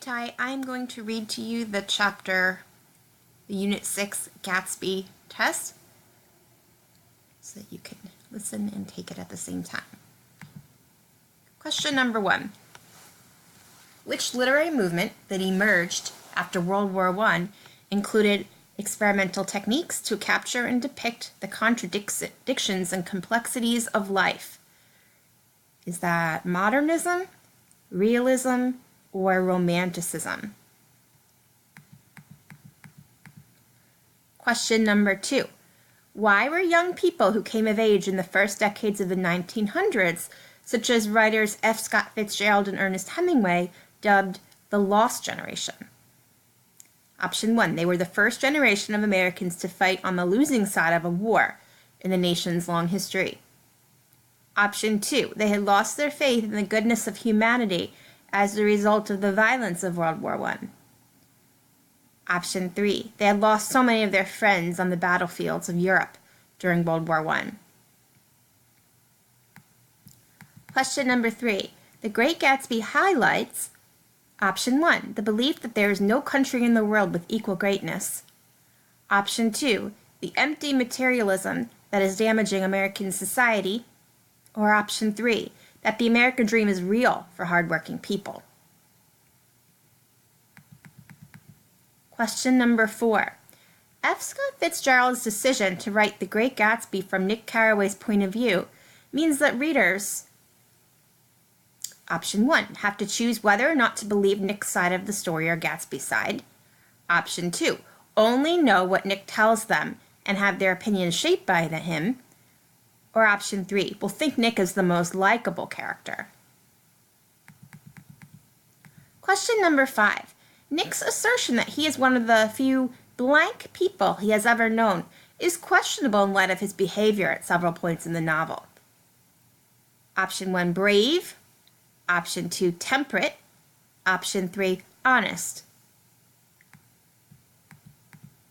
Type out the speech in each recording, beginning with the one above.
Ty, I'm going to read to you the chapter, the Unit 6 Gatsby test, so that you can listen and take it at the same time. Question number 1. Which literary movement that emerged after World War I included experimental techniques to capture and depict the contradictions and complexities of life? Is that modernism, realism, or romanticism? Question number 2. Why were young people who came of age in the first decades of the 1900s, such as writers F. Scott Fitzgerald and Ernest Hemingway, dubbed the Lost Generation? Option 1. They were the first generation of Americans to fight on the losing side of a war in the nation's long history. Option 2. They had lost their faith in the goodness of humanity as a result of the violence of World War I. Option 3. They had lost so many of their friends on the battlefields of Europe during World War I. Question number 3. The Great Gatsby highlights Option 1. The belief that there is no country in the world with equal greatness. Option 2. The empty materialism that is damaging American society. Or Option 3. That the American dream is real for hardworking people. Question number 4. F. Scott Fitzgerald's decision to write The Great Gatsby from Nick Carraway's point of view means that readers, Option 1, have to choose whether or not to believe Nick's side of the story or Gatsby's side. Option 2, only know what Nick tells them and have their opinions shaped by him. Or Option 3, will think Nick is the most likable character. Question number 5. Nick's assertion that he is one of the few blank people he has ever known is questionable in light of his behavior at several points in the novel. Option 1, brave. Option 2, temperate. Option 3, honest.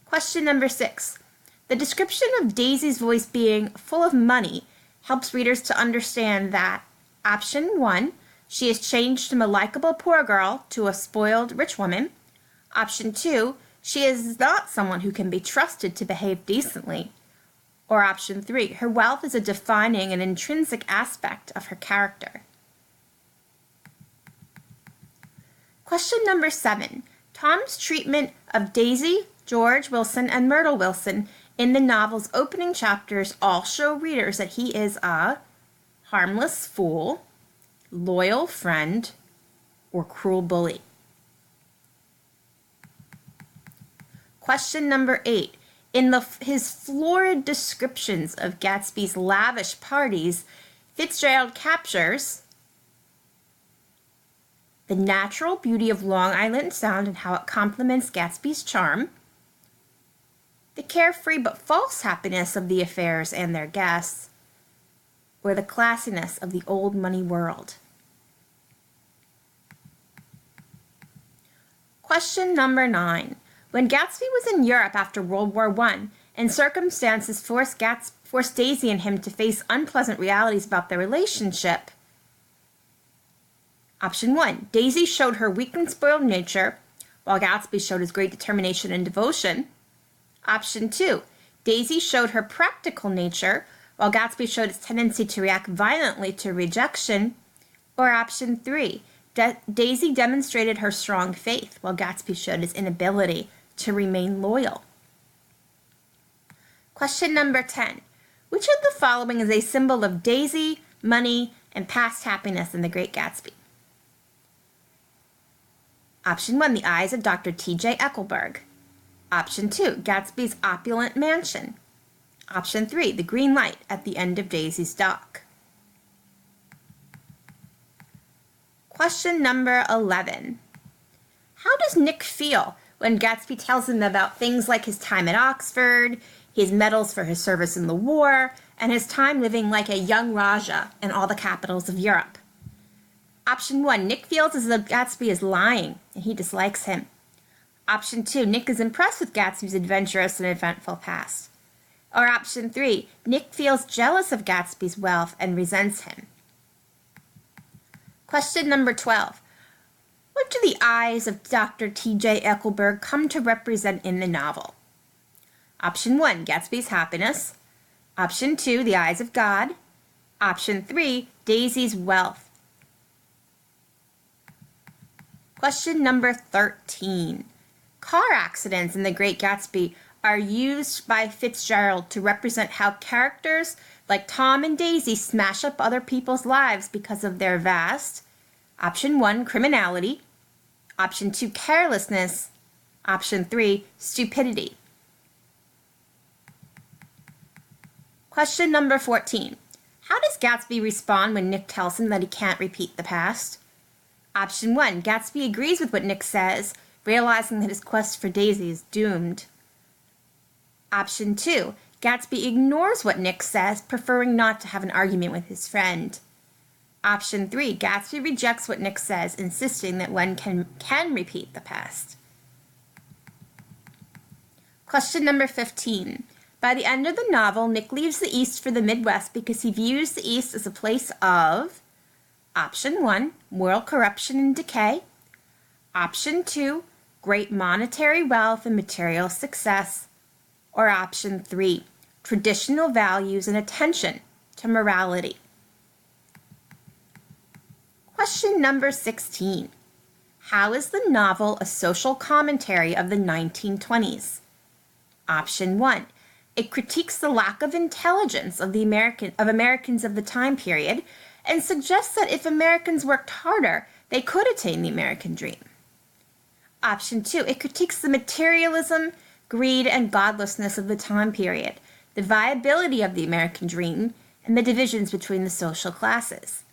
Question number 6. The description of Daisy's voice being full of money helps readers to understand that Option 1, she is changed from a likable poor girl to a spoiled rich woman. Option 2, she is not someone who can be trusted to behave decently. Or Option 3, her wealth is a defining and intrinsic aspect of her character. Question number 7. Tom's treatment of Daisy, George Wilson, and Myrtle Wilson in the novel's opening chapters all show readers that he is a harmless fool, loyal friend, or cruel bully. Question number 8. In his florid descriptions of Gatsby's lavish parties, Fitzgerald captures the natural beauty of Long Island Sound and how it complements Gatsby's charm, the carefree but false happiness of the affairs and their guests, or the classiness of the old money world. Question number 9. When Gatsby was in Europe after World War I, and circumstances forced Daisy and him to face unpleasant realities about their relationship, Option 1. Daisy showed her weak and spoiled nature, while Gatsby showed his great determination and devotion. Option 2. Daisy showed her practical nature, while Gatsby showed his tendency to react violently to rejection. Or Option 3. Daisy demonstrated her strong faith, while Gatsby showed his inability to remain loyal. Question number 10. Which of the following is a symbol of Daisy, money, and past happiness in The Great Gatsby? Option 1, the eyes of Dr. T.J. Eckelberg. Option 2, Gatsby's opulent mansion. Option 3, the green light at the end of Daisy's dock. Question number 11. How does Nick feel when Gatsby tells him about things like his time at Oxford, his medals for his service in the war, and his time living like a young Raja in all the capitals of Europe? Option 1, Nick feels as though Gatsby is lying, and he dislikes him. Option 2, Nick is impressed with Gatsby's adventurous and eventful past. Or Option 3, Nick feels jealous of Gatsby's wealth and resents him. Question number 12. What What do the eyes of Dr. T.J. Eckelberg come to represent in the novel? Option 1, Gatsby's happiness. Option 2, the eyes of God. Option 3, Daisy's wealth. Question number 13. Car accidents in The Great Gatsby are used by Fitzgerald to represent how characters like Tom and Daisy smash up other people's lives because of their vast, Option 1, criminality. Option 2, carelessness. Option 3, stupidity. Question number 14. How does Gatsby respond when Nick tells him that he can't repeat the past? Option 1, Gatsby agrees with what Nick says, realizing that his quest for Daisy is doomed. Option 2, Gatsby ignores what Nick says, preferring not to have an argument with his friend. Option 3, Gatsby rejects what Nick says, insisting that one can repeat the past. Question number 15. By the end of the novel, Nick leaves the East for the Midwest because he views the East as a place of Option 1, moral corruption and decay. Option 2, great monetary wealth and material success. Or Option 3, traditional values and attention to morality. Question number 16. How is the novel a social commentary of the 1920s? Option 1. It critiques the lack of intelligence of Americans of the time period and suggests that if Americans worked harder, they could attain the American dream. Option 2. It critiques the materialism, greed, and godlessness of the time period, the viability of the American dream, and the divisions between the social classes.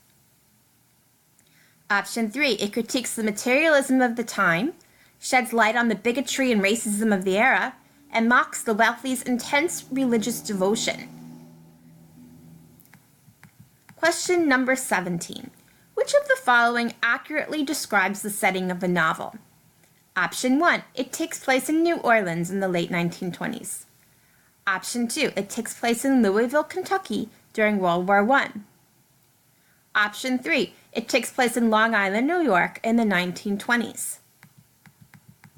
Option 3. It critiques the materialism of the time, sheds light on the bigotry and racism of the era, and mocks the wealthy's intense religious devotion. Question number 17. Which of the following accurately describes the setting of the novel? Option 1. It takes place in New Orleans in the late 1920s. Option 2. It takes place in Louisville, Kentucky during World War I. Option 3. It takes place in Long Island, New York in the 1920s.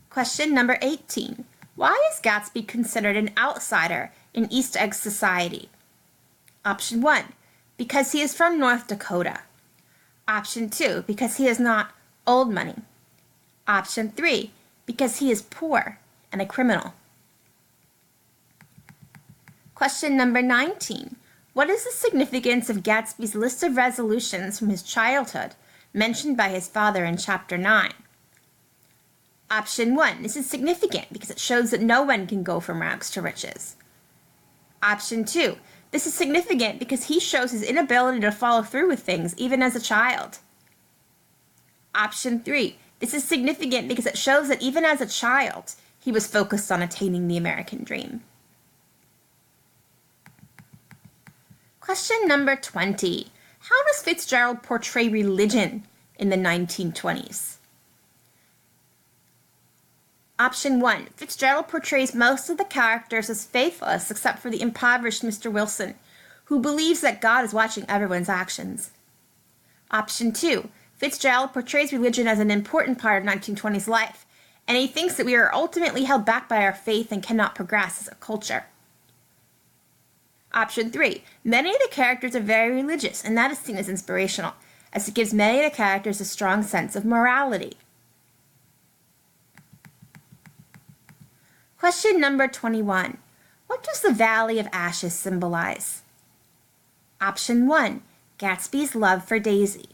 Question number 18. Why is Gatsby considered an outsider in East Egg society? Option 1. Because he is from North Dakota. Option 2. Because he is not old money. Option 3. Because he is poor and a criminal. Question number 19. What is the significance of Gatsby's list of resolutions from his childhood mentioned by his father in Chapter 9? Option 1. This is significant because it shows that no one can go from rags to riches. Option 2. This is significant because he shows his inability to follow through with things even as a child. Option 3. This is significant because it shows that even as a child, he was focused on attaining the American dream. Question number 20. How does Fitzgerald portray religion in the 1920s? Option 1. Fitzgerald portrays most of the characters as faithless except for the impoverished Mr. Wilson, who believes that God is watching everyone's actions. Option 2. Fitzgerald portrays religion as an important part of 1920s life, and he thinks that we are ultimately held back by our faith and cannot progress as a culture. Option 3. Many of the characters are very religious, and that is seen as inspirational, as it gives many of the characters a strong sense of morality. Question number 21. What does the Valley of Ashes symbolize? Option 1. Gatsby's love for Daisy.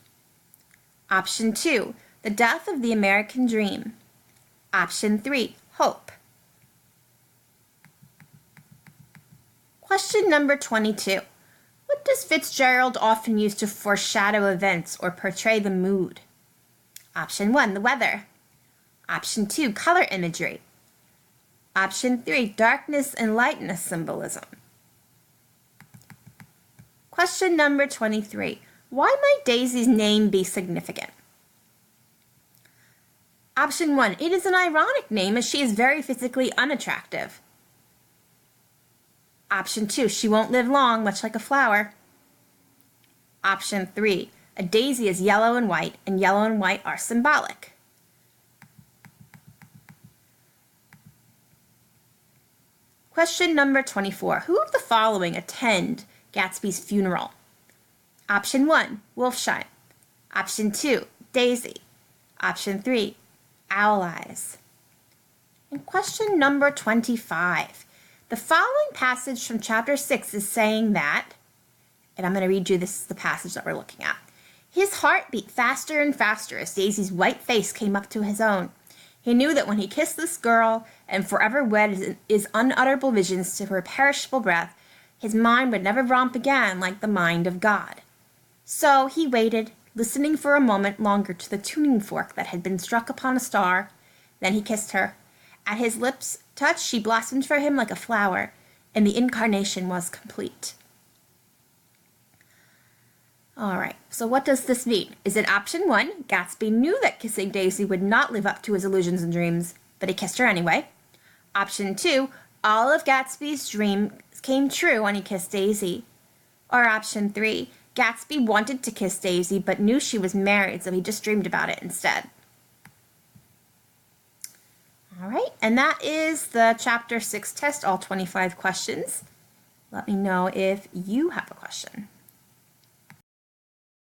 Option 2. The death of the American dream. Option 3. Hope. Question number 22. What does Fitzgerald often use to foreshadow events or portray the mood? Option 1. The weather. Option 2. Color imagery. Option 3. Darkness and lightness symbolism. Question number 23. Why might Daisy's name be significant? Option 1. It is an ironic name as she is very physically unattractive. Option 2. She won't live long, much like a flower. Option 3. A daisy is yellow and white are symbolic. Question number 24. Who of the following attend Gatsby's funeral? Option 1, Wolfsheim. Option 2, Daisy. Option 3, Owl Eyes. And question number 25. The following passage from chapter 6 is saying that, and I'm going to read you this is the passage that we're looking at. His heart beat faster and faster as Daisy's white face came up to his own. He knew that when he kissed this girl and forever wed his unutterable visions to her perishable breath, his mind would never romp again like the mind of God. So he waited, listening for a moment longer to the tuning fork that had been struck upon a star. Then he kissed her. At his lips' touch, she blossomed for him like a flower, and the incarnation was complete. All right, so what does this mean? Is it option 1, Gatsby knew that kissing Daisy would not live up to his illusions and dreams, but he kissed her anyway? Option 2, all of Gatsby's dreams came true when he kissed Daisy? Or option 3, Gatsby wanted to kiss Daisy but knew she was married, so he just dreamed about it instead? All right, and that is the chapter 6 test, all 25 questions. Let me know if you have a question.